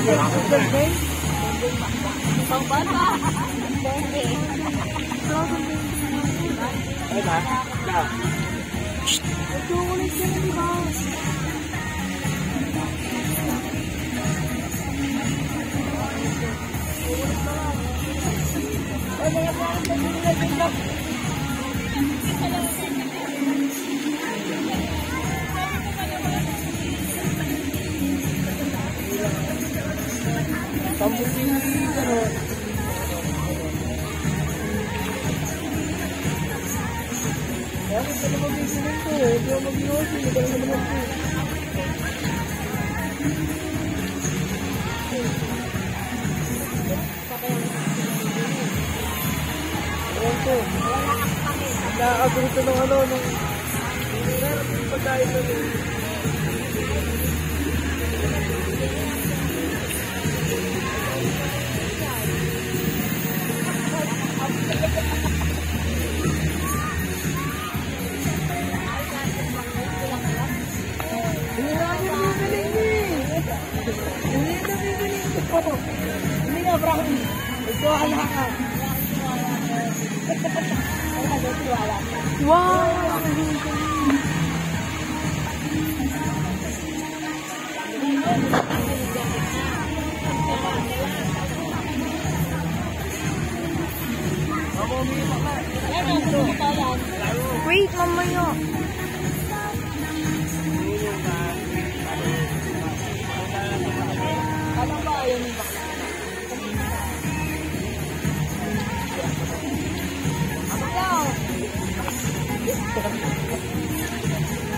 Pang bata. Ay ba? Na. Ito ulit yan, di ba? Pambuting ano. Kaya ito naman bisinig ko eh. Hindi ako mag-iwas. Hindi ka naman naman ko. Ayan ko. Nakakagulito ng ano. Ng pagkain na rin. Hindi nga, Brown. Ito, ala ka. Wow! Wait, mamaya.